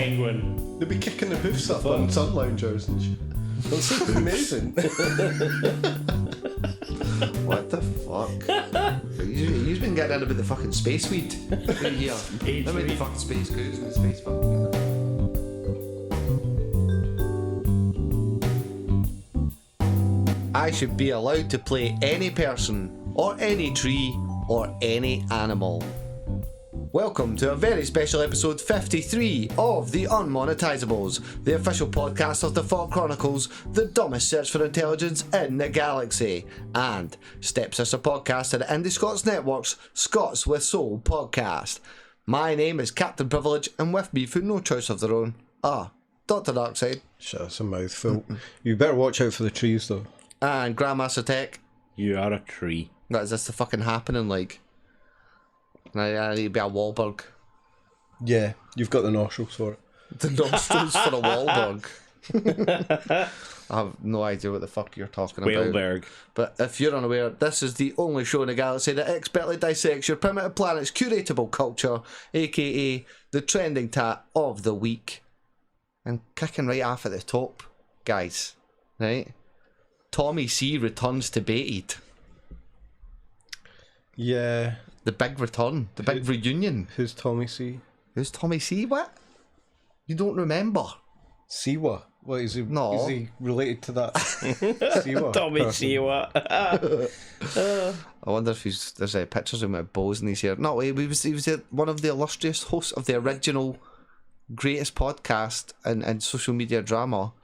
penguin. They'll be kicking their hoofs up on sun loungers and shit. That's amazing. What the fuck? You've been getting in about the fucking space weed. Yeah. I mean the fucking space goose and the space fuck. I should be allowed to play any person, or any tree, or any animal. Welcome to a very special episode 53 of the Unmonetisables, the official podcast of the FAWK Chronicles, the dumbest search for intelligence in the galaxy, and stepsister podcast to the Indi Scots network's Scots with Soul podcast. My name is Cpt Privilege, and with me, for no choice of their own, Dr. Darkside. Shit, that's a mouthful. You better watch out for the trees, though. And Grandmaster Tech. You are a tree. Is this the fucking happening, like? I need to be a Wahlberg. Yeah, you've got the nostrils for it. The nostrils for a Wahlberg. I have no idea what the fuck you're talking about. Wahlberg. But if you're unaware, this is the only show in the galaxy that expertly dissects your primitive planet's curatable culture, aka the trending tat of the week. And kicking right off at the top, guys, right? Tommy C returns to Baited. Yeah. The big return, the big reunion. Who's Tommy C? Who's Tommy C? What? You don't remember? Siwa? What is he? No. Is he related to that? Siwa? Tommy person? Siwa. I wonder if there's pictures of him with bows in his hair. No, he was one of the illustrious hosts of the original greatest podcast and social media drama.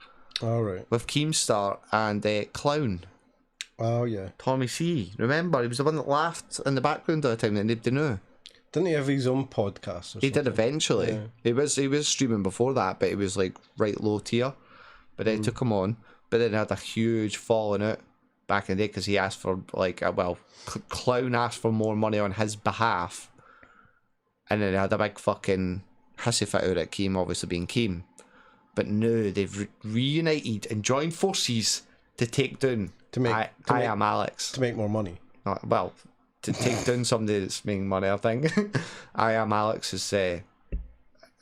All right. With Keemstar and Clown. Oh, yeah. Tommy C. Remember, he was the one that laughed in the background all the time that nobody knew. Didn't he have his own podcast or something? He did eventually. Yeah. He was streaming before that, but he was like right low tier. But then took him on. But then had a huge falling out back in the day because he asked for Clown asked for more money on his behalf. And then they had a big fucking hissy fit out at Keem, obviously being Keem. But now they've reunited and joined forces to take down ImAlexx. To make more money. To take down somebody that's making money, I think. ImAlexx is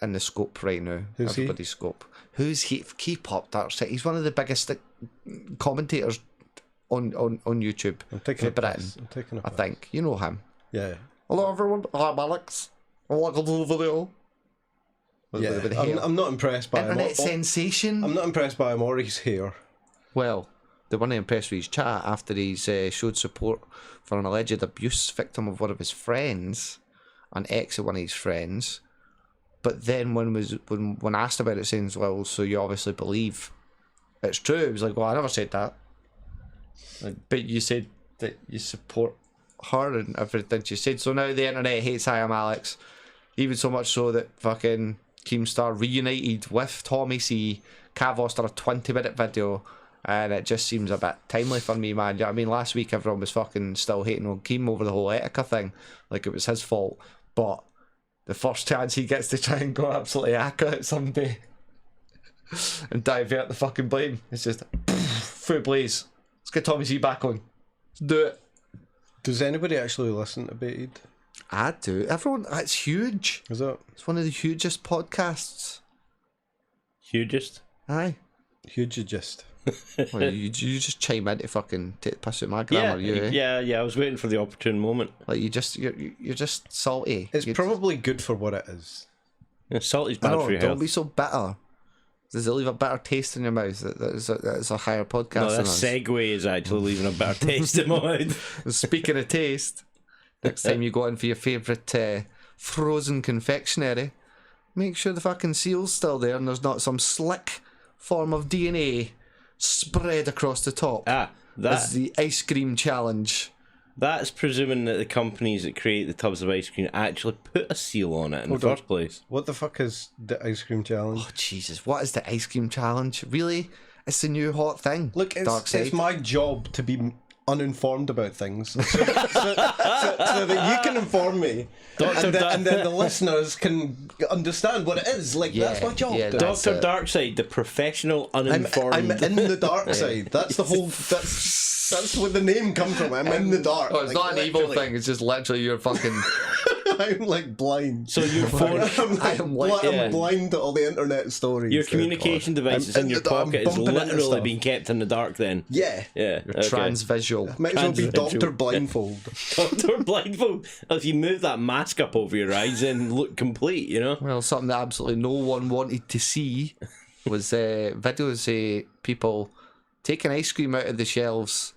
in the scope right now. Who's Everybody's he? scope. Who's he? Keep up, Darkside. He's one of the biggest commentators on YouTube I'm taking for Britain. I think. You know him. Yeah. Hello everyone, ImAlexx. Welcome to the video. Yeah. I'm not impressed by Internet sensation. I'm not impressed by Amori's hair. Well, they weren't impressed with his chat after he's showed support for an alleged abuse victim of one of his friends, an ex of one of his friends. But then when asked about it, saying, well, so you obviously believe it's true. It was like, well, I never said that. But you said that you support her and everything she said. So now the internet hates ImAlexx. Even so much so that fucking Keemstar reunited with Tommy C. Cavos done a 20-minute video. And it just seems a bit timely for me, man. You know what I mean? Last week everyone was fucking still hating on Keem over the whole Etika thing. Like it was his fault. But the first chance he gets to try and go absolutely Aka at somebody and divert the fucking blame, it's just full blaze. Let's get Tommy C back on. Let's do it. Does anybody actually listen to Baited? I do. Everyone, it's huge. Is that? It's one of the hugest podcasts. Hugest? Aye. Hugest. Well, you just chime in to fucking take the piss out my grammar, Yeah, I was waiting for the opportune moment. Like you're just salty. It's probably good for what it is. Yeah, salty's bad for your don't health. be so bitter. Does it leave a better taste in your mouth? That's a higher podcast. No, than that us. segue is actually leaving a better taste in my mouth. Speaking of taste, next time you go in for your favourite frozen confectionery, make sure the fucking seal's still there and there's not some slick form of DNA spread across the top. That's the ice cream challenge. That's presuming that the companies that create the tubs of ice cream actually put a seal on it in the first place. What the fuck is the ice cream challenge? Oh Jesus, what is the ice cream challenge? Really? It's the new hot thing. Look, it's my job to be uninformed about things, so that you can inform me, and then the listeners can understand what it is. Like that's my job. Yeah, Dr. Darkside, the professional uninformed. I'm in the dark side. That's the whole. That's where the name comes from. I'm in the dark. Oh, it's like, not an evil thing. It's just literally your fucking I'm like blind. So your phone, I'm blind to all the internet stories. your communication devices in your pocket is literally being kept in the dark. Then yeah, yeah, transvisual. Might as well be Doctor Blindfold. Doctor Blindfold. If you move that mask up over your eyes, then look complete. You know. Well, something that absolutely no one wanted to see was videos of people taking ice cream out of the shelves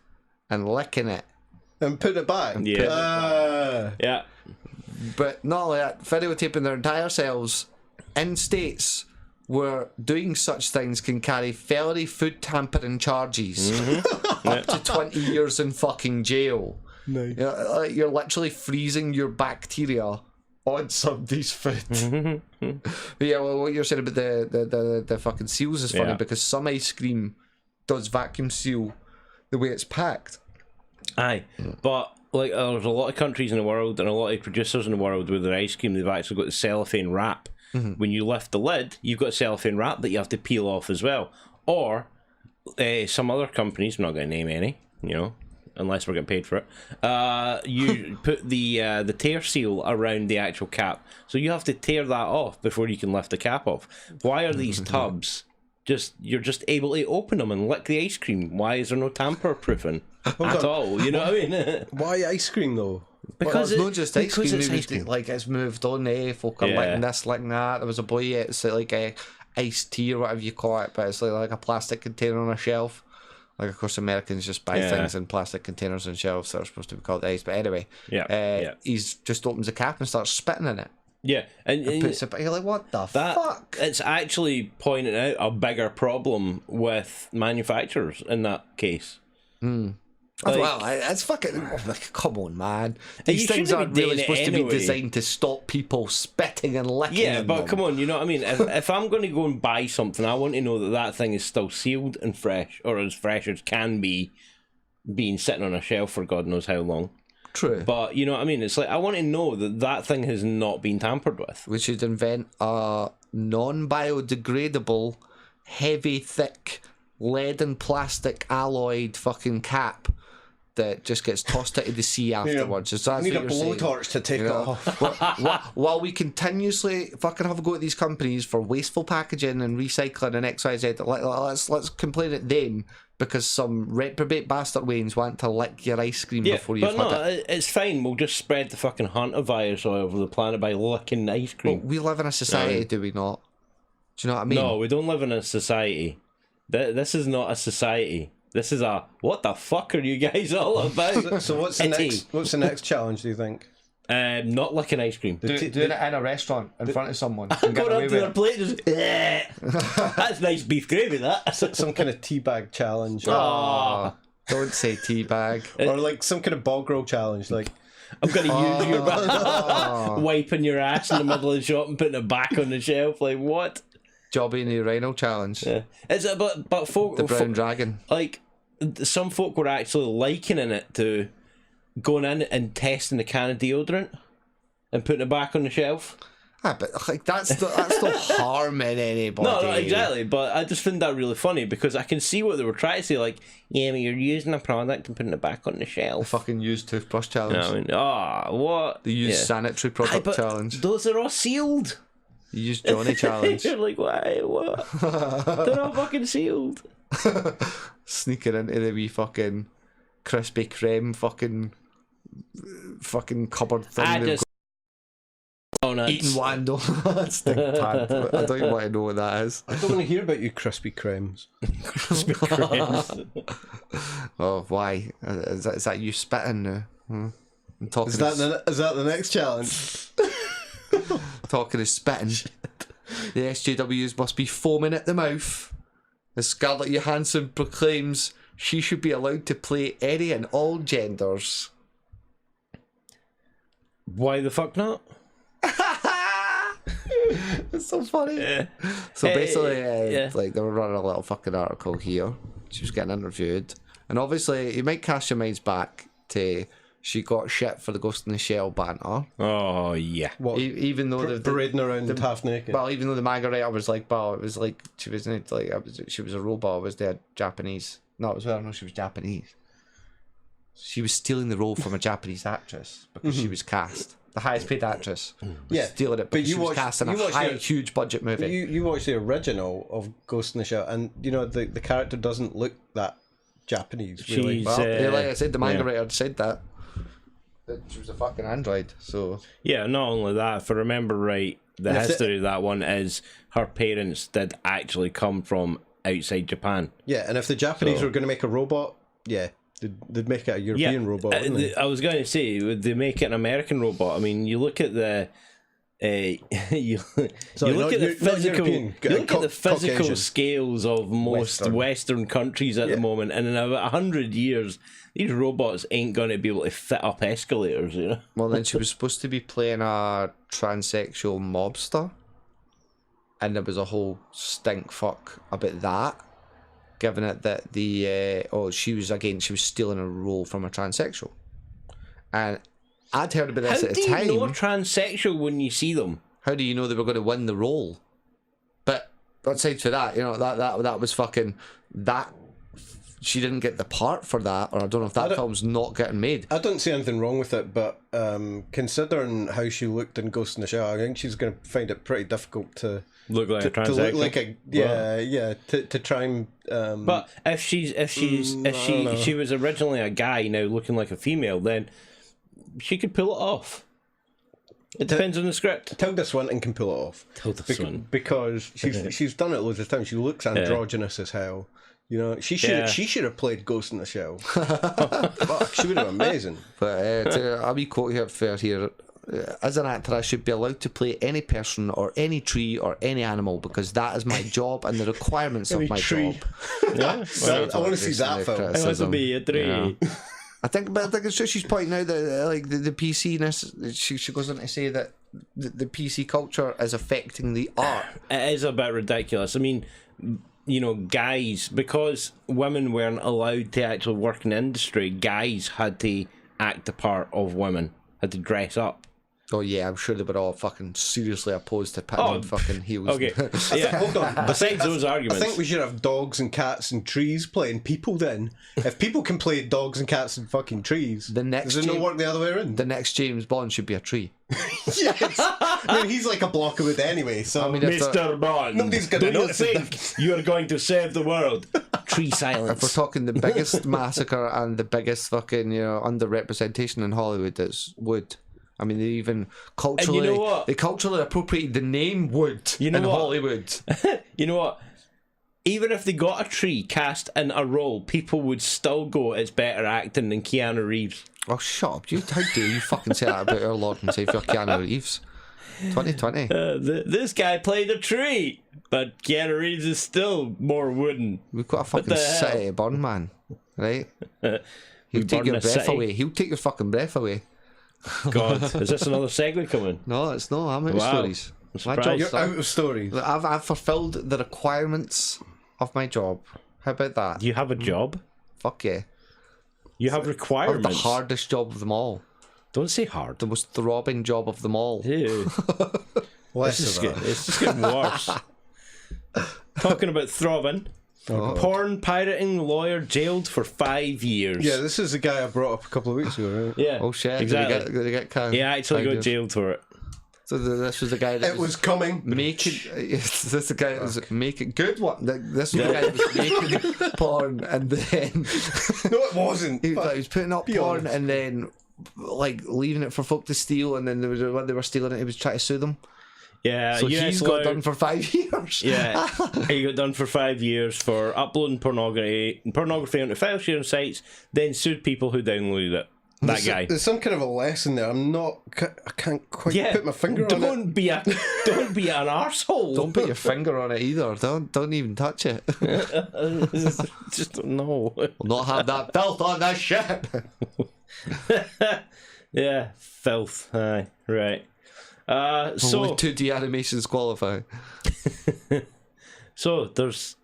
and licking it. And put it back. Yeah. Yeah. But not only that, videotaping their entire selves in states where doing such things can carry felony food tampering charges up to 20 years in fucking jail. Nice. You're literally freezing your bacteria on somebody's food. But yeah, well, what you're saying about the fucking seals is funny because some ice cream does vacuum seal the way it's packed. Aye, but like there's a lot of countries in the world and a lot of producers in the world with their ice cream, they've actually got the cellophane wrap. When you lift the lid, you've got cellophane wrap that you have to peel off as well. Or some other companies, I'm not going to name any, you know, unless we're getting paid for it. You put the tear seal around the actual cap, so you have to tear that off before you can lift the cap off. Why are these tubs you're just able to open them and lick the ice cream? Why is there no tamper proofing at all? You know what I mean? Why ice cream though? Because it's not just ice cream. It's ice cream. Like it's moved on. Folk are licking this, licking that. There was a boy. It's like a iced tea or whatever you call it, but it's like a plastic container on a shelf. Like, of course, Americans just buy things in plastic containers on shelves that are supposed to be called ice. But anyway, he's just opens the cap and starts spitting in it. Yeah, and puts it, you're like, what the fuck? It's actually pointing out a bigger problem with manufacturers in that case. Like, well, it's fucking. Come on, man. These things aren't really supposed to be designed to stop people spitting and licking. Yeah, but them. come on, you know what I mean? If I'm going to go and buy something, I want to know that that thing is still sealed and fresh, or as fresh as can be, being sitting on a shelf for God knows how long. True. But, you know what I mean? It's like, I want to know that that thing has not been tampered with. We should invent a non-biodegradable, heavy, thick, lead and plastic alloyed fucking cap that just gets tossed into the sea afterwards. You need a blowtorch to take it off. While we continuously fucking have a go at these companies for wasteful packaging and recycling and XYZ, let's complain at them because some reprobate bastard wains want to lick your ice cream before you've had it. It's fine. We'll just spread the fucking hantavirus all over the planet by licking ice cream. Well, we live in a society, do we not? Do you know what I mean? No, we don't live in a society. This is not a society. This is a, what the fuck are you guys all about? So what's the next challenge, do you think? Not licking ice cream. Doing it in a restaurant in front of someone. And going up to their plate and just, that's nice beef gravy, that. Some kind of teabag challenge. Oh. Don't say teabag. Or like some kind of bog roll challenge, like... I'm going to use your wiping your ass in the middle of the shop and putting it back on the shelf. Like, what? Jobby and the Rhino challenge. Yeah. It's but folk, the brown dragon. Like, some folk were actually likening it to going in and testing the can of deodorant and putting it back on the shelf. Ah, but like that's not harming anybody. No, exactly. But I just find that really funny because I can see what they were trying to say. Like, yeah, but you're using a product and putting it back on the shelf. The fucking used toothbrush challenge. You know what I mean? What? The used sanitary product challenge. Those are all sealed. The used Johnny challenge. You're like, why? What? They're all fucking sealed. Sneaking into the wee fucking Krispy Kreme fucking cupboard thing. Eating Wando. Stink pad. I don't even want to know what that is. I don't want to hear about you Krispy Kremes. Krispy Kremes. Oh, why? Is that you spitting now? Is that the next challenge? Talking of spitting. The SJWs must be foaming at the mouth as Scarlett Johansson proclaims she should be allowed to play any and all genders. Why the fuck not? It's so funny. Yeah. So basically, like they were running a little fucking article here. She was getting interviewed, and obviously, you might cast your minds back to she got shit for the Ghost in the Shell banter. Oh yeah. What? Even though the parading around half naked. Well, even though the manga writer was like, well, it was like she wasn't like she was a robot. It was the Japanese. No, it was well. No, she was Japanese. She was stealing the role from a Japanese actress because she was cast. the highest paid actress, was Yeah, stealing it but because she was cast in a huge budget movie. You watch the original of Ghost in the Shell, and you know the character doesn't look that Japanese. Really. She's, Well, like I said, the manga writer said that she was a fucking android. So yeah, not only that, if I remember right, the history of that one is her parents did actually come from outside Japan. Yeah, and if the Japanese were going to make a robot, yeah, they'd make it a European robot. Wouldn't they? I was going to say, would they make it an American robot? I mean, you look at the. You look at the physical scales of most Western countries at the moment, and in about 100 years, these robots ain't going to be able to fit up escalators, you know. Well, then she was supposed to be playing a transsexual mobster, and there was a whole stink fuck about that, given it that she was stealing a role from a transsexual, and I'd heard about this at the time. How do you know a transsexual when you see them? How do you know they were going to win the role? But aside from that, you know, that was fucking that. She didn't get the part for that, or I don't know if that film's not getting made. I don't see anything wrong with it, but considering how she looked in Ghost in the Shell, I think she's going to find it pretty difficult to look like a transsexual. To look like to try and. But if she was originally a guy now looking like a female, then she could pull it off. It depends on the script. Tilda Swinton can pull it off. Tilda Swinton, because she's done it loads of times. She looks androgynous as hell. You know, she should have played Ghost in the Shell. Fuck, she would have been amazing. But a wee quote here for here. As an actor, I should be allowed to play any person or any tree or any animal because that is my job and the requirements of my job. Yeah, I want to see that film. I want to be a tree. Yeah. I think it's just she's pointing out that like the PC-ness. She goes on to say that the PC culture is affecting the art. It is a bit ridiculous. I mean, you know, guys, because women weren't allowed to actually work in the industry, guys had to act the part of women, had to dress up. Oh yeah, I'm sure they were all fucking seriously opposed to putting on fucking heels. Okay, yeah. Hold on. Besides those arguments, I think we should have dogs and cats and trees playing people. Then, if people can play dogs and cats and fucking trees, the next does it not work the other way around? The next James Bond should be a tree. Yes, I mean he's like a block of wood anyway. So, I mean, Mr. Bond, nobody's gonna notice. Do you think you are going to save the world? Tree silence. If we're talking the biggest massacre and the biggest fucking underrepresentation in Hollywood, it's wood. I mean, they even culturally, they culturally appropriated the name wood in Hollywood. You know what? Even if they got a tree cast in a role, people would still go, it's better acting than Keanu Reeves. Oh, shut up. How dare you fucking say that about our Lord and Saviour Keanu Reeves? 2020. This guy played a tree, but Keanu Reeves is still more wooden. We've got a fucking city to burn, man. Right? He'll take your breath away. He'll take your fucking breath away. God, is this another segment coming? No, it's not. I'm out of stories. My job. You're out of stories. I've fulfilled the requirements of my job. How about that? You have a job? Fuck yeah. You have requirements? The hardest job of them all. Don't say hard. The most throbbing job of them all. Ew. It's just getting worse. Talking about throbbing. Porn pirating lawyer jailed for 5 years. Yeah, this is the guy I brought up a couple of weeks ago, right? Yeah. Oh shit! Exactly. Did he get canned? He actually got jailed for it. So this was the guy that was coming. This is the guy that was making good one. This was the guy that was making porn and then no, it wasn't. He was putting up porn and then like leaving it for folk to steal, and then there was when they were stealing it, he was trying to sue them. Yeah, so he's got done for 5 years. Yeah, he got done for 5 years for uploading pornography onto file sharing sites, then sued people who downloaded it. There's some kind of a lesson there. I can't quite put my finger on it. Don't be an arsehole. Don't put your finger on it either. Don't even touch it. Just no. We'll not have that filth on this ship. Yeah, filth. Aye, right. So only 2D animations qualify. So there's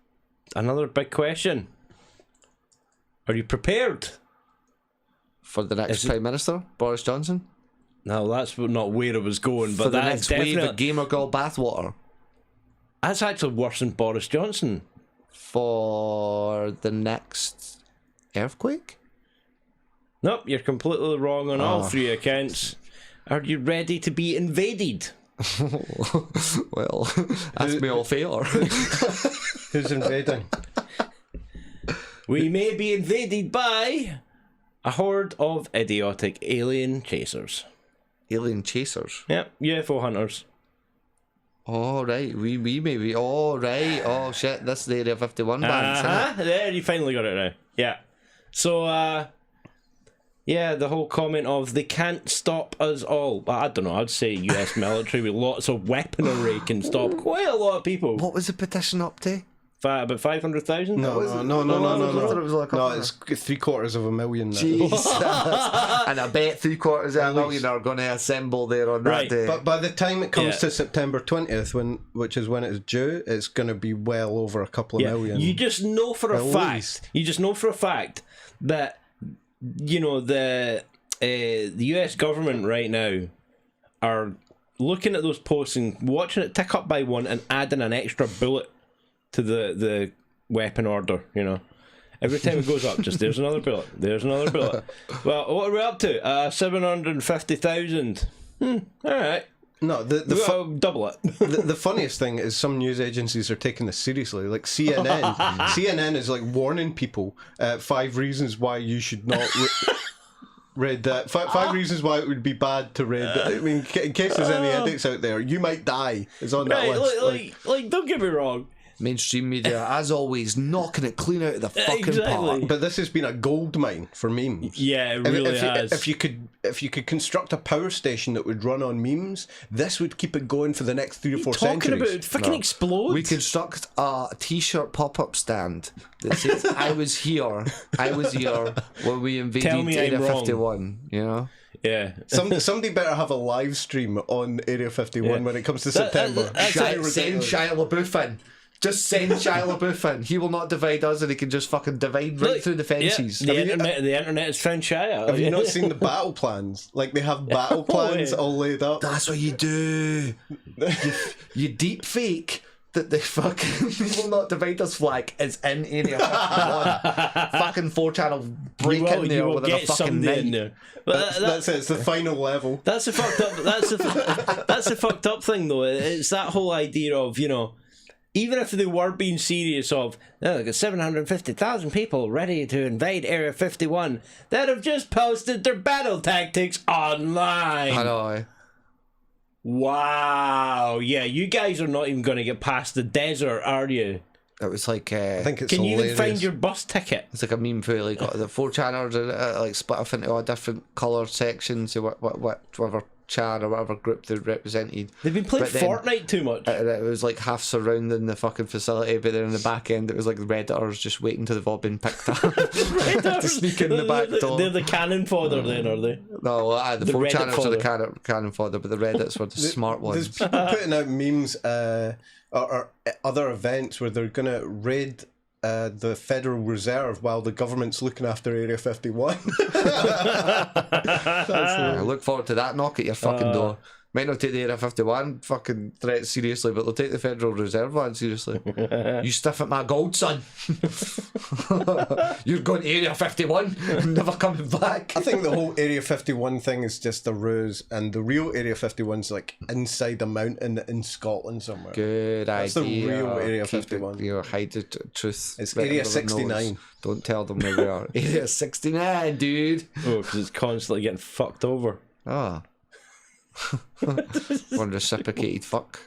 another big question. Are you prepared for the next Prime Minister, Boris Johnson? No, that's not where it was going. But for the next wave of gamer girl bathwater. That's actually worse than Boris Johnson. For the next earthquake? Nope, you're completely wrong on all three accounts. Are you ready to be invaded? Well, that's me all fair. Who's invading? We may be invaded by a horde of idiotic alien chasers. Alien chasers. Yep, UFO hunters. Oh, right. We maybe. Oh, right. Oh, shit. That's the Area 51 bands, isn't it? There, you finally got it now. Yeah. So, yeah, the whole comment of they can't stop us all. I don't know, I'd say US military with lots of weaponry can stop quite a lot of people. What was the petition up to? About 500,000? No. I thought it was like No, it's 750,000 now. Jesus. And I bet 750,000 are going to assemble there on that Right. day. But by the time it comes Yeah. to September 20th, which is when it's due, it's going to be well over a couple of million. You just know for a At fact. least. You just know for a fact that the US government right now are looking at those posts and watching it tick up by one and adding an extra bullet to the weapon order. Every time it goes up, just there's another bullet. There's another bullet. Well, what are we up to? 750,000. All right. No, Double it. the funniest thing is some news agencies are taking this seriously. Like CNN. CNN is like warning people 5 reasons why you should not read that. 5 reasons why it would be bad to read. I mean, in case there's any edits out there, you might die. Is on that list. Like, don't get me wrong. Mainstream media, as always, knocking it clean out of the fucking Exactly. park. But this has been a gold mine for memes. Yeah, it really has. If you could construct a power station that would run on memes, this would keep it going for the next 3 or 4 Talking centuries. about it fucking explode. We construct a t-shirt pop-up stand that says I was here when we invaded Tell me I'm Area wrong. 51, Yeah. Somebody better have a live stream on Area 51 when it comes to September. that's Send Shia LaBeouf in. Just send Shia LaBeouf in. He will not divide us, and he can just fucking divide right through the fences. Yeah, the internet has found Shia. Have you not seen the battle plans? Like, they have battle plans all laid up. That's what you do. you deep fake that the fucking "We will not divide us" flag is in Area 51. Fucking 4-channel break in there will within a get fucking somebody in night. there. But That's it. It's the final level. that's the fucked up. That's the fucked up thing, though. It's that whole idea of even if they were being serious of, they've got 750,000 people ready to invade Area 51 that have just posted their battle tactics online. I know. Wow. Yeah, you guys are not even going to get past the desert, are you? It was like I think it's Can you hilarious. even find your bus ticket? it's like a meme for like the 4-channels are like split off into all different colour sections of whatever chan or whatever group they represented. They've been playing But then- Fortnite too much. It was like half surrounding the fucking facility, but then in the back end it was like Redditors just waiting till they've all been picked up to sneak in the back door. They're the cannon fodder then, are they? No, the The 4-channels are Reddit the cannon fodder, but the Reddits were the smart There's ones. people putting out memes or other events where they're going to raid the Federal Reserve while the government's looking after Area 51. I look forward to that knock at your fucking door. Might not take the Area 51 fucking threat seriously, but they'll take the Federal Reserve one seriously. You stiff at my gold, son. You're going to Area 51 and never coming back. I think the whole Area 51 thing is just a ruse, and the real Area 51's like inside a mountain in Scotland somewhere. Good That's idea. the real Area Keep 51. Hide the truth. It's right Area under the nose. 69. Don't tell them where we are. Area 69, dude. Oh, because it's constantly getting fucked over. Ah. One reciprocated fuck.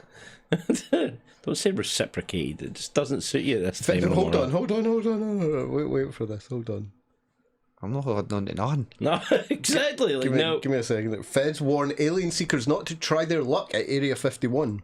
Don't say reciprocated. It just doesn't suit you this time. Hold on. Wait for this. Hold on. I'm not holding on to none. No, exactly. Like, Give me a second. Feds warn alien seekers not to try their luck at Area 51.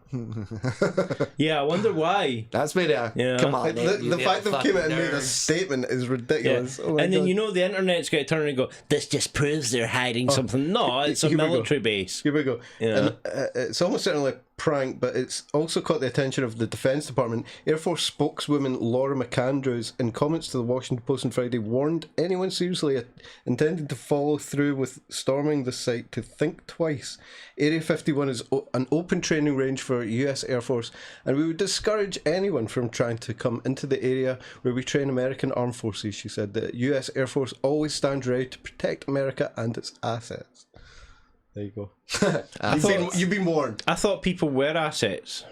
Yeah, I wonder why. That's where they are. Yeah. Come on. The fact they've came out and made a statement is ridiculous. Oh my And then God. the internet's going to turn and go, this just proves they're hiding something. No, it's a here we go. military base. Here we go. Yeah. And it's almost certainly a prank, but it's also caught the attention of the Defence Department. Air Force spokeswoman Laura McAndrews, in comments to the Washington Post on Friday, warned anyone seriously intending to follow through with storming the site to think twice. Area 51 is an open training range for US Air Force, and we would discourage anyone from trying to come into the area where we train American armed forces, she said. The US Air Force always stands ready to protect America and its assets. There you go. I You've been warned. I thought people were assets.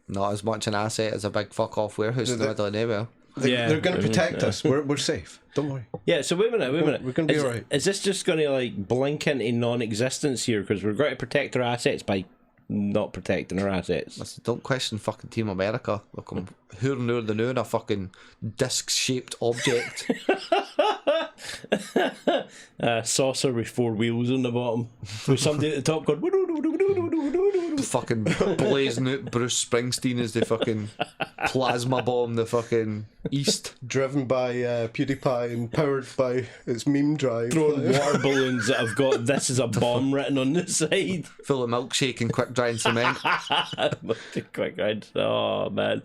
Not as much an asset as a big fuck off warehouse in the middle of nowhere. They're going to protect us. We're safe. Don't worry. Yeah, so wait a minute. We're going to be alright. Is this just going to like blink into non-existence here because we're going to protect our assets by not protecting our assets? Listen, don't question fucking Team America. Look, I'm hooring over the moon, a fucking disc-shaped object. Saucer with 4 wheels on the bottom with somebody at the top going Fucking blazing out Bruce Springsteen as they fucking plasma bomb the fucking east. Driven by PewDiePie and powered by its meme drive. throwing water balloons that have got "this is a bomb" written on the side. Full of milkshake and quick drying cement. Quick ride. Oh man.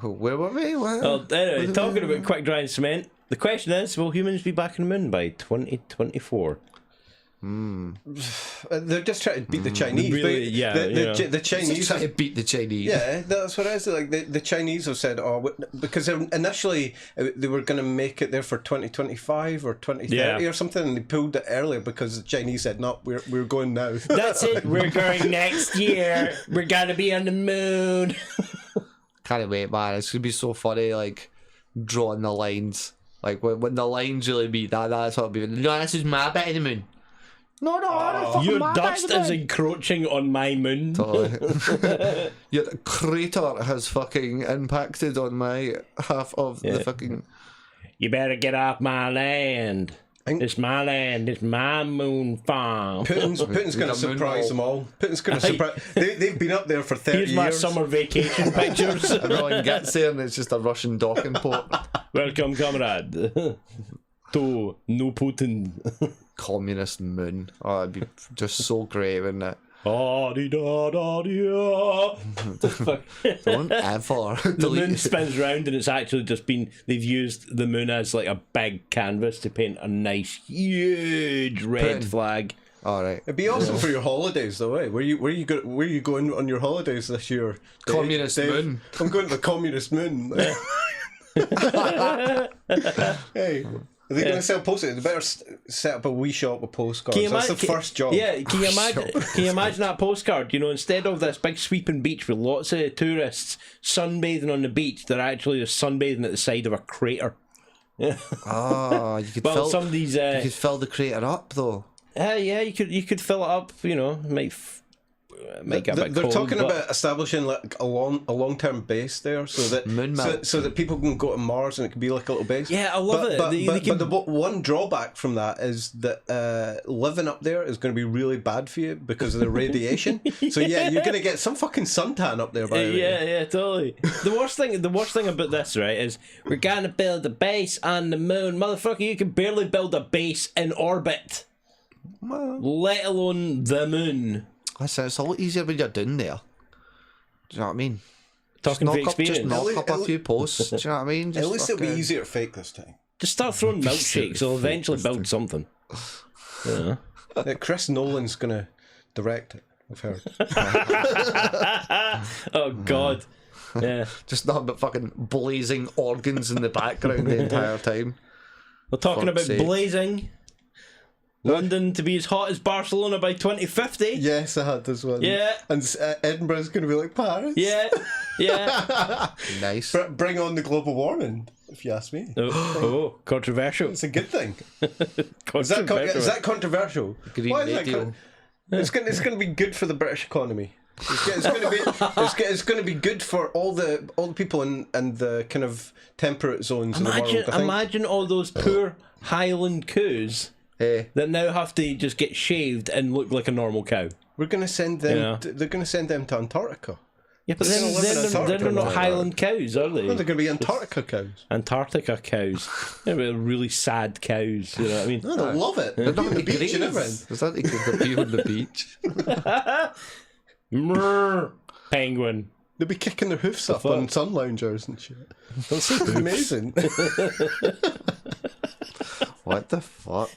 Where were we? Well, anyway, talking about quick drying cement, the question is, will humans be back on the moon by 2024? They're just trying to beat the Chinese. Really, yeah, the Chinese Just trying to beat the Chinese. Yeah, that's what it is. Like the Chinese have said, because initially they were going to make it there for 2025 or 2030 or something, and they pulled it earlier because the Chinese said, "No, we're going now." That's it. We're going next year. We're gonna be on the moon. Can't wait, man. It's gonna be so funny, like drawing the lines. Like when the lines really be that's what it'll be. No, this is my bit of the moon. No, your dust is encroaching on my moon. Totally. Your crater has fucking impacted on my half of the fucking. You better get off my land. It's my land. It's my moon farm. Putin's going to surprise them all. Putin's going to surprise. They've been up there for 30 years. Here's my summer vacation pictures. Everyone gets there and it's just a Russian docking port. Welcome, comrade, to no Putin. Communist moon. Oh, it'd be just so great, wouldn't it? Don't ever. The moon spins round and it's actually just been, they've used the moon as like a big canvas to paint a nice huge red flag. Alright. It'd be awesome for your holidays though, eh? Where you going on your holidays this year? Communist moon. I'm going to the communist moon. Hey. Are they going to sell postcards? They better set up a wee shop with postcards. That's the first job. Yeah, can you imagine that postcard? You know, instead of this big sweeping beach with lots of tourists sunbathing on the beach, they're actually just sunbathing at the side of a crater. Oh, you could well, fill you could fill the crater up though. Yeah, you could fill it up. You know, might get a bit they're cold, talking but about establishing like a long-term base there, so that people can go to Mars and it can be like a little base. Yeah, I love it. But the one drawback from that is that living up there is going to be really bad for you because of the radiation. So yeah, you're going to get some fucking suntan up there. By the way. Yeah, totally. The worst thing about this, right, is we're gonna build a base on the moon, motherfucker. You can barely build a base in orbit, let alone the moon. Listen, it's a lot easier when you're down there. Do you know what I mean? Talking from experience. Just knock up a few posts. Do you know what I mean? At least it'll be easier to fake this time. Just start throwing milkshakes. They'll eventually build something. Yeah. Chris Nolan's gonna direct it. I've heard. Oh God. Yeah. Just nothing but fucking blazing organs in the background the entire time. We're talking Fuck's about sake. blazing. London to be as hot as Barcelona by 2050. Yes, I had this one. Yeah. And Edinburgh's going to be like Paris. Yeah. Nice. Bring on the global warming, if you ask me. Oh, controversial. It's a good thing. Is Controversial. that controversial? Green Why is that radio. It's going to be good for the British economy. It's going to be good for all the people in the kind of temperate zones in the world. I think. Imagine all those poor Highland cows that now have to just get shaved and look like a normal cow. We're going to send them. Yeah. They're going to send them to Antarctica. Yeah, but They're gonna live in then Antarctica they're not like Highland cows, are they? No, they're going to be Antarctica cows. Antarctica cows. They're really sad cows. You know what I mean? No, they love it. They're on the beach and everything. Is that they be on the beach? Penguin. They'll be kicking their hoofs up on sun loungers and shit. That's amazing. What the fuck?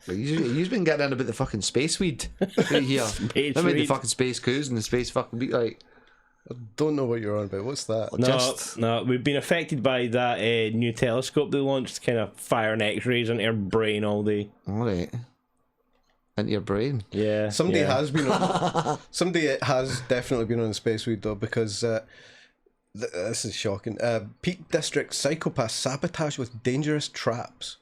You've been getting in about the fucking space weed right here. I mean the fucking space coos and the space fucking beat like. I don't know what you're on about. What's that? No, we've been affected by that new telescope they launched, kind of firing X-rays into our brain all day. All right. Into your brain. Yeah. Somebody has been on. Somebody has definitely been on Space Week though, because this is shocking. Peak District psychopaths sabotage with dangerous traps.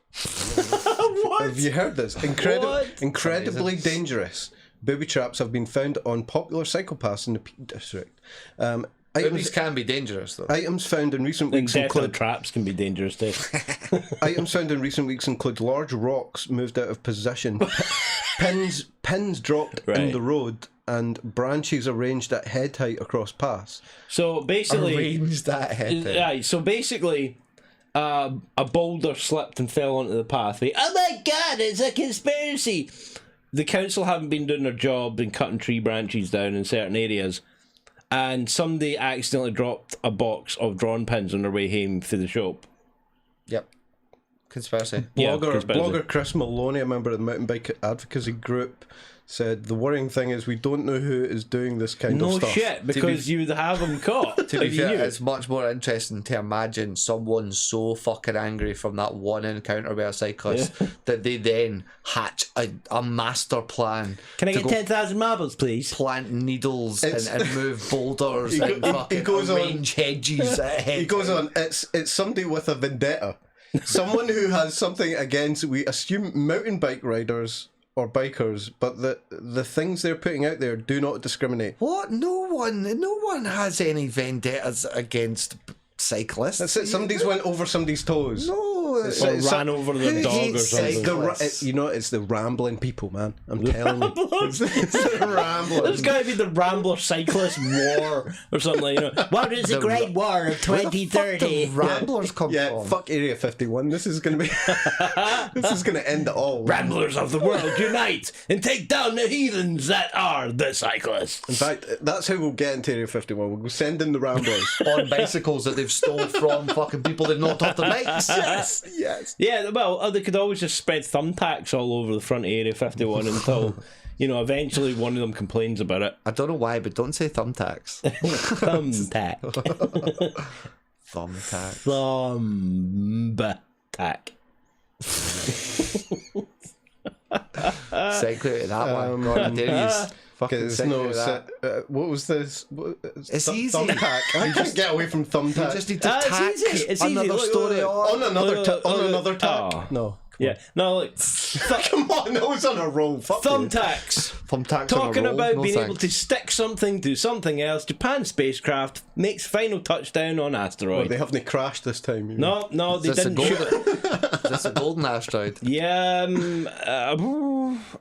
What? Have you heard this? Incredibly dangerous booby traps have been found on popular psychopaths in the Peak District. Boobies can be dangerous, though. Items found in recent weeks include traps can be dangerous too. Items found in recent weeks include large rocks moved out of position, pins dropped in the road, and branches arranged at head height across paths. So basically, Arranged at head height. Right. So basically, a boulder slipped and fell onto the pathway. Oh my God! It's a conspiracy. The council haven't been doing their job in cutting tree branches down in certain areas, and somebody accidentally dropped a box of drawn pins on their way home for the shop. Yep. Conspiracy. Blogger Chris Maloney, a member of the mountain bike advocacy group, said the worrying thing is we don't know who is doing this kind of stuff. No shit, because you would have them caught. To be fair, it's much more interesting to imagine someone so fucking angry from that one encounter with a cyclist that they then hatch a master plan. Can I get 10,000 marbles, please? Plant needles and move boulders and fucking arrange hedges at head. He goes on, it's somebody with a vendetta. Someone who has something against, we assume, mountain bike riders or bikers, but the things they're putting out there do not discriminate. What? No one has any vendettas against cyclists. That's it. Somebody's went over somebody's toes. No, or ran over the dog or something. It's the rambling people, man. I'm telling you, it's the rambling. There's got to be the Rambler Cyclist War or something. What is the Great War of 2030? Ramblers come from? Fuck Area 51. This is gonna be. This is gonna end it all. Ramblers of the world, unite and take down the heathens that are the cyclists. In fact, that's how we'll get into Area 51. We'll go send in the Ramblers on bicycles that they've stole from fucking people they've knocked off the bikes. Yes. Yeah, well, they could always just spread thumbtacks all over the front of Area 51 until, eventually one of them complains about it. I don't know why, but don't say thumbtacks. Thumbtack. Thumbtack. Thumbtack. Segue to that one. God, I dare you. Fucking what was this? It's easy. Thumbtack. I can't get away from thumbtack. You just need to tack it's another easy. story on another tack. Oh. No. Yeah. No, look. Come on, that was on a roll. Thumbtacks. Thumbtacks Talking on a roll. about being able to stick something to something else. Japan spacecraft makes final touchdown on asteroid. Well, they haven't crashed this time. No, they didn't shoot it. Is this a golden asteroid? Yeah,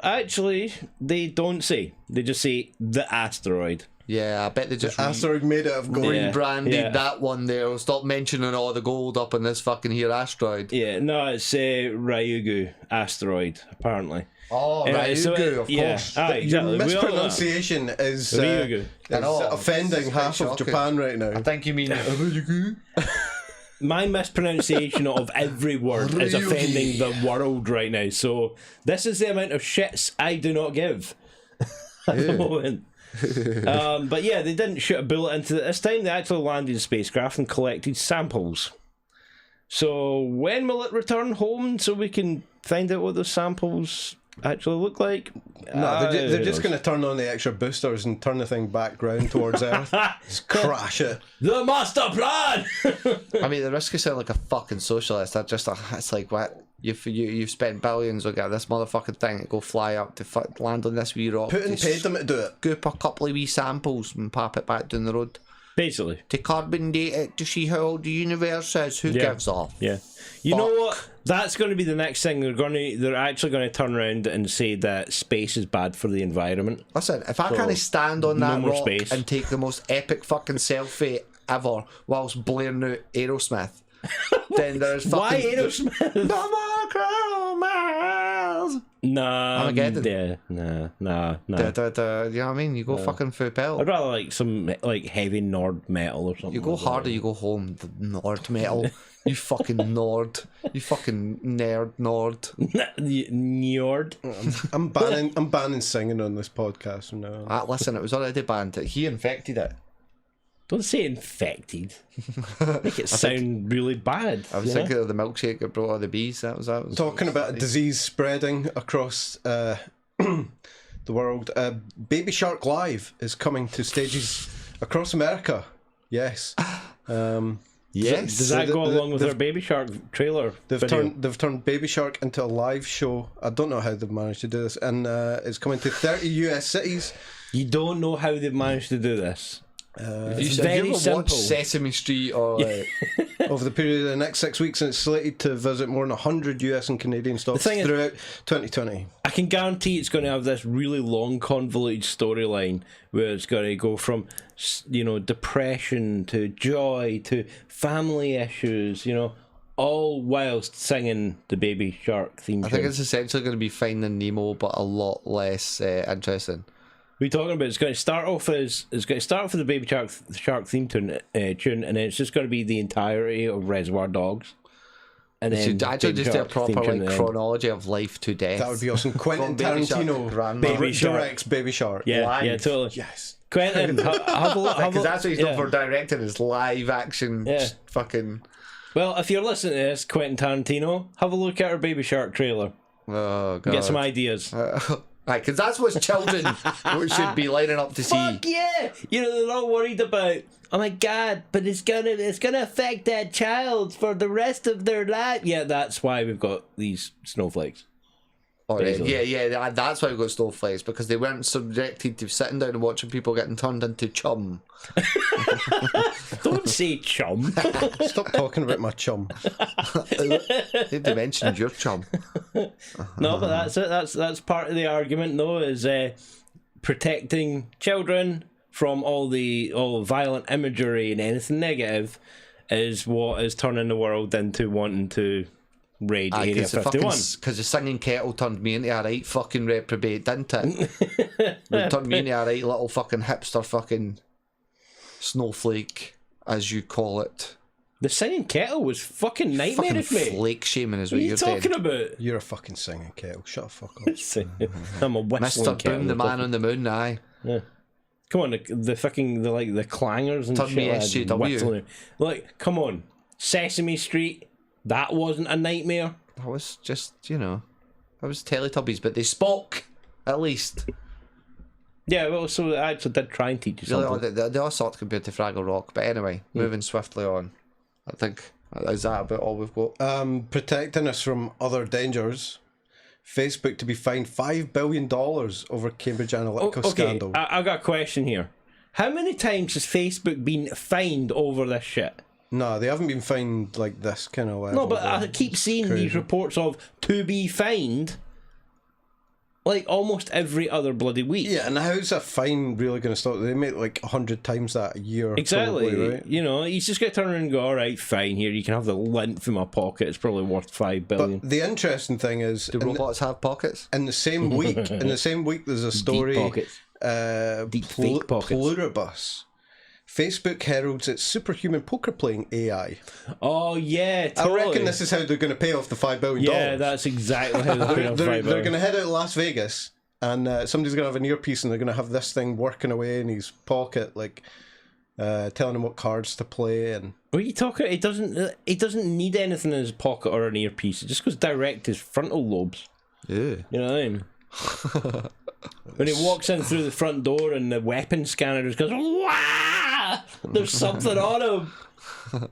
actually, they don't say. They just say the asteroid. Yeah, I bet they just asteroid made out of gold. Rebranded that one there. Stop mentioning all the gold up in this fucking here asteroid. Yeah, no, it's Ryugu asteroid, apparently. Oh, Ryugu, of course. Exactly. Your mispronunciation is offending half of Japan right now. I think you mean Ryugu. My mispronunciation of every word is offending the world right now. So this is the amount of shits I do not give at the moment. But yeah, they didn't shoot a bullet into it this time. They actually landed a spacecraft and collected samples. So when will it return home so we can find out what the samples actually look like? No, they're just going to turn on the extra boosters and turn the thing back round towards Earth. Just crash it. The master plan! I mean, the risk of sounding like a fucking socialist. It's like, what? You've spent billions on this motherfucking thing to go fly up to land on this wee rock. Putin paid them to do it. Goop a couple of wee samples and pop it back down the road. Basically. To carbon date it to see how old the universe is. Who gives off? Yeah. You know what? That's going to be the next thing. They're actually going to turn around and say that space is bad for the environment. Listen, if I can't stand on that rock and take the most epic fucking selfie ever whilst blaring out Aerosmith, then there's fucking... Why Aerosmith? No more Crow Miles! Nah. Armageddon. Yeah, nah. You know what I mean? You go fucking full pelt. I'd rather like some heavy Nord metal or something. You go harder, you go home. The Nord metal. You fucking Nord. You fucking nerd Nord. Nord. I'm banning singing on this podcast from now on. Listen, it was already banned. He infected it. Don't say infected. Make it sound really bad. I was thinking of the milkshake that brought all the bees. That was Talking about a disease spreading across the world. Baby Shark Live is coming to stages across America. Yes. Yes. Does that go along with their Baby Shark trailer? They've turned Baby Shark into a live show. I don't know how they've managed to do this, and it's coming to 30 US cities. You don't know how they've managed to do this. Have you ever watched Sesame Street or like... Over the period of the next 6 weeks, and it's slated to visit more than 100 US and Canadian stops throughout 2020. I can guarantee it's going to have this really long, convoluted storyline where it's going to go from, depression to joy to family issues, all whilst singing the Baby Shark theme tune. I think it's essentially going to be Finding Nemo, but a lot less interesting. We're talking about it's going to start off with the Baby Shark theme tune, and then it's just going to be the entirety of Reservoir Dogs. And then should actually just do a proper chronology of life to death. That would be awesome. Quentin Tarantino directs Baby Shark. Yeah, live. Yeah, totally. Yes. Quentin, have a look. Because that's what he's known for directing, is live action fucking... Well, if you're listening to this, Quentin Tarantino, have a look at our Baby Shark trailer. Oh, God. Get some ideas. Right, because that's what children should be lining up to see. Fuck yeah! They're all worried about, oh my God, but it's gonna affect that child for the rest of their life. Yeah, that's why we've got these snowflakes. Oh, yeah, that's why we've got snowflakes, because they weren't subjected to sitting down and watching people getting turned into chum. Don't say chum. Stop talking about my chum. They mentioned your chum. No, but that's it. That's part of the argument, though, is protecting children from all violent imagery and anything negative is what is turning the world into wanting to raid Area 51. Because the singing kettle turned me into a right fucking reprobate, didn't it? It turned me into a right little fucking hipster fucking snowflake, as you call it. The singing kettle was fucking nightmarish, mate. Flake shaming is what you're talking about. You're a fucking singing kettle. Shut the fuck up. I'm a whistling Mr. kettle. Boom, the man on the moon, aye. Yeah. Come on, the clangers and Turn shit. Me SJW. Like, come on. Sesame Street, that wasn't a nightmare. That was just, that was Teletubbies, but they spoke, at least. Yeah, well, so I actually did try and teach you something. They all sort compared to Fraggle Rock, but anyway, moving swiftly on. I think, is that about all we've got? Protecting us from other dangers. Facebook to be fined $5 billion over Cambridge Analytica scandal. I've got a question here. How many times has Facebook been fined over this shit? No, they haven't been fined like this kind of level. No, but I keep seeing these reports of to be fined like almost every other bloody week. Yeah, and how's a fine really going to stop? They make like 100 times that a year. Exactly. Probably, right? He's just going to turn around and go, all right, fine, here, you can have the lint from my pocket. It's probably worth $5 billion. But the interesting thing is... Do robots have pockets? In the same week, there's a story... Deep pockets. Deep fake pockets. Pluribus. Facebook heralds its superhuman poker playing AI. Oh, yeah, totally. I reckon this is how they're going to pay off the $5 billion. Yeah, that's exactly how they're paying off $5 billion. They're going to head out to Las Vegas, and somebody's going to have an earpiece, and they're going to have this thing working away in his pocket, like telling him what cards to play. And what are you talking? He doesn't need anything in his pocket or an earpiece. It just goes direct to his frontal lobes. Yeah. You know what I mean? When he walks in through the front door and the weapon scanner just goes, "Wah! There's something on him."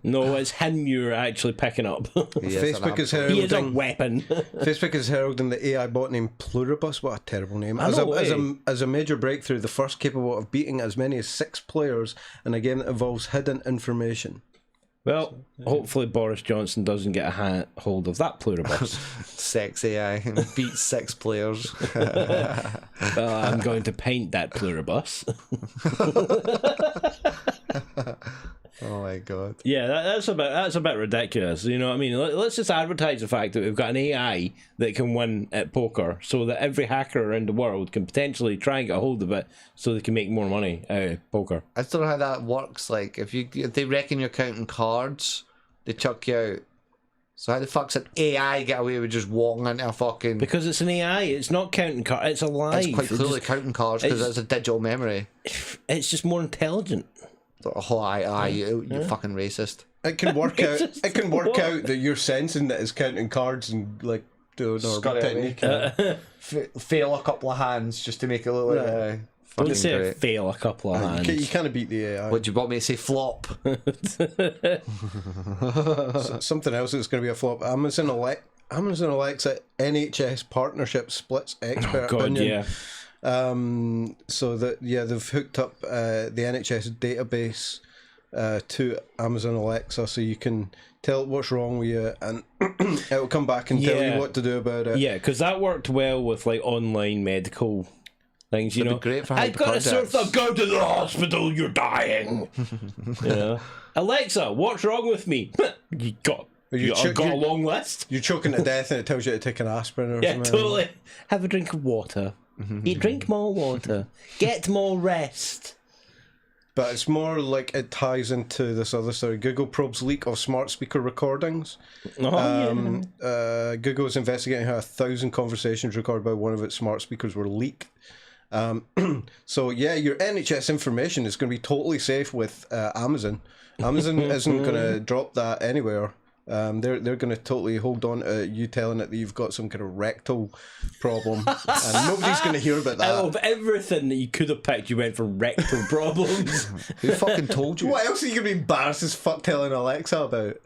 No, it's him you're actually picking up. Facebook is heralding. He is a weapon. Facebook is heralding the AI bot named Pluribus. What a terrible name! As a major breakthrough, the first capable of beating as many as 6 players in a game that involves hidden information. Well, hopefully Boris Johnson doesn't get a hold of that Pluribus. Sex AI beats 6 players. Well, I'm going to paint that Pluribus. Oh my god! Yeah, that's a bit ridiculous. You know what I mean? Let's just advertise the fact that we've got an AI that can win at poker, so that every hacker around the world can potentially try and get a hold of it, so they can make more money out of poker. I don't know how that works. Like, if they reckon you're counting cards, they chuck you out. So how the fuck's an AI get away with just walking into a fucking... Because it's an AI, it's not counting cards, it's alive. It's quite clearly counting cards because it's a digital memory. It's just more intelligent. Oh, aye, you fucking racist. It can work out. It can work out that you're sensing that it's counting cards and like doing a technique. Fail a couple of hands just to make it look like. Don't say great. fail a couple of hands. You can't beat the AI. What do you want me to say? Flop. Something else that's going to be a flop. Amazon Alexa NHS partnership splits expert opinion. So that they've hooked up the NHS database to Amazon Alexa, so you can tell it what's wrong with you, and it'll come back and tell you what to do about it. Yeah, because that worked well with like online medical things. You know, great for I've got a sore thumb. Go to the hospital. You're dying. You know, Alexa, what's wrong with me? You got a long list. You're choking to death, and it tells you to take an aspirin or something. Yeah, totally. Have a drink of water. Drink more water. Get more rest. But it's more like it ties into this other story. Google probes leak of smart speaker recordings. Google is investigating how 1,000 conversations recorded by one of its smart speakers were leaked. So yeah, your NHS information is going to be totally safe with Amazon. Amazon isn't going to drop that anywhere. They're going to totally hold on to you telling it that you've got some kind of rectal problem, and nobody's going to hear about that. Out of everything that you could have picked, you went for rectal problems. Who fucking told you? What else are you going to be embarrassed as fuck telling Alexa about?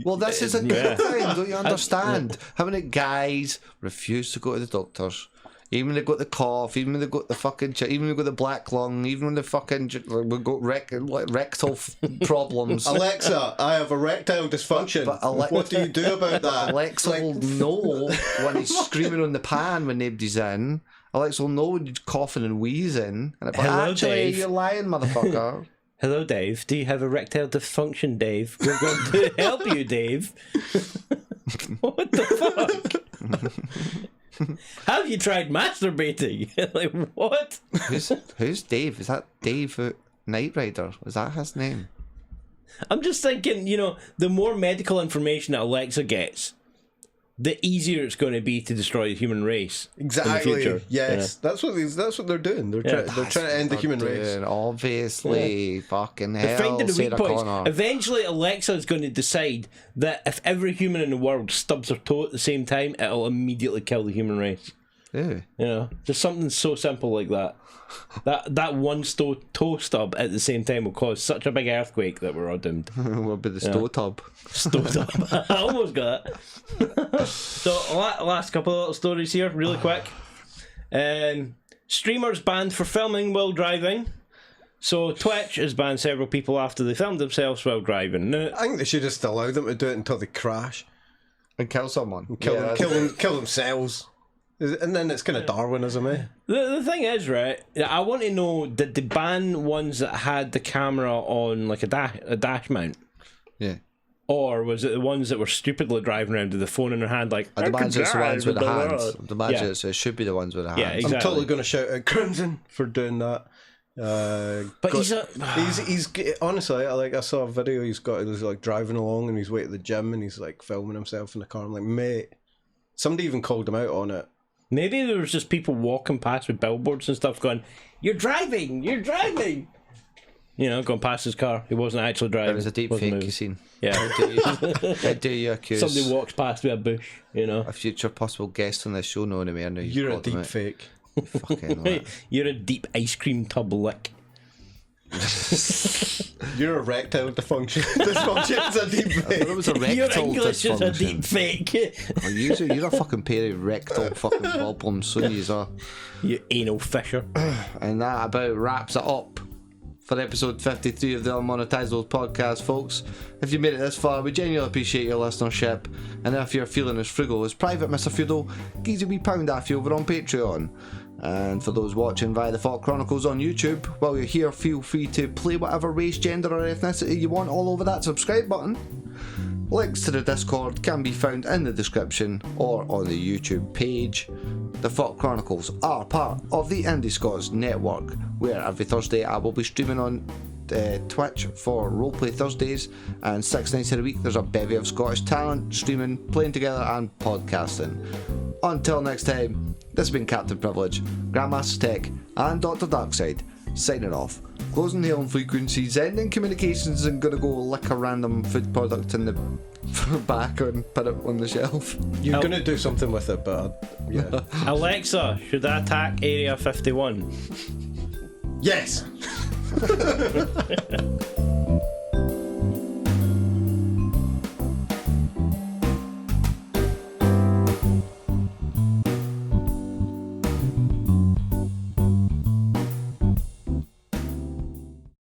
Well, this is a good thing, don't you understand? How many guys refuse to go to the doctors? Even when they got the cough, even when they got the fucking even when they got the black lung, even when they fucking we got rectal problems. Alexa, I have erectile dysfunction. But what do you do about that? Alexa will know when he's screaming on the pan when nobody's in. Alexa will know when you're coughing and wheezing. And Hello, actually, Dave. you're lying, motherfucker. Hello, Dave. Do you have erectile dysfunction, Dave? We're going to help you, Dave. What the fuck? Have you tried masturbating? Like, what? Who's Dave? Is that Dave Knight Rider? Is that his name? I'm just thinking, the more medical information that Alexa gets, the easier it's going to be to destroy the human race. Exactly. In the future. Yes, that's what they're doing. They're trying to end the human race. Obviously, fucking hell. They're finding the weak Sarah points. Connor. Eventually, Alexa is going to decide that if every human in the world stubs their toe at the same time, it'll immediately kill the human race. Yeah. Just something so simple like that. That one toe stub at the same time will cause such a big earthquake that we're all doomed. What about the stove tub? Stove tub. I almost got it. So, last couple of little stories here, really quick. Streamers banned for filming while driving. So, Twitch has banned several people after they filmed themselves while driving. Now, I think they should just allow them to do it until they crash. And kill someone. Kill themselves. And then it's kind of Darwinism, eh? The thing is, right, I want to know, did they ban ones that had the camera on like a dash mount? Yeah. Or was it the ones that were stupidly driving around with the phone in their hand like, I'd imagine it's the ones with the hands. Yeah. I'd imagine it should be the ones with the hands. Yeah, exactly. I'm totally going to shout at Crimson for doing that. But he's honestly, I saw a video. He's like driving along and he's way at the gym and he's like filming himself in the car. I'm like, mate, somebody even called him out on it. Maybe there was just people walking past with billboards and stuff going, "You're driving! You're driving!" Going past his car. He wasn't actually driving. It was a deep fake you seen. Yeah. How do you accuse somebody walks past with a bush, a future possible guest on this show knowing me? I know you're a deep fake. Fucking you're a deep ice cream tub lick. You're erectile dysfunction. Dysfunction's a deep fake. It was a rectal Your English dysfunction. is a deep fake. You're a fucking pair of rectal fucking problems, so you are. You anal fisher. And that about wraps it up for episode 53 of the Unmonetisables podcast, folks. If you made it this far, we genuinely appreciate your listenership. And if you're feeling as frugal as Private Mr. Feudal, geez a wee pound off you over on Patreon. And for those watching via the FAWK Chronicles on YouTube, while you're here, feel free to play whatever race, gender or ethnicity you want all over that subscribe button. Links to the Discord can be found in the description or on the YouTube page. The FAWK Chronicles are part of the Indi Scots network, where every Thursday I will be streaming on Twitch for Roleplay Thursdays, and 6 nights in a week there's a bevy of Scottish talent streaming, playing together and podcasting. Until next time, this has been Cpt Privilege, Grandmaster Tech and Dr. Darkside, signing off. Closing hailing frequencies, ending communications, and gonna go lick a random food product in the back and put it on the shelf. You're gonna do something with it, but yeah. Alexa, should I attack Area 51? Yes.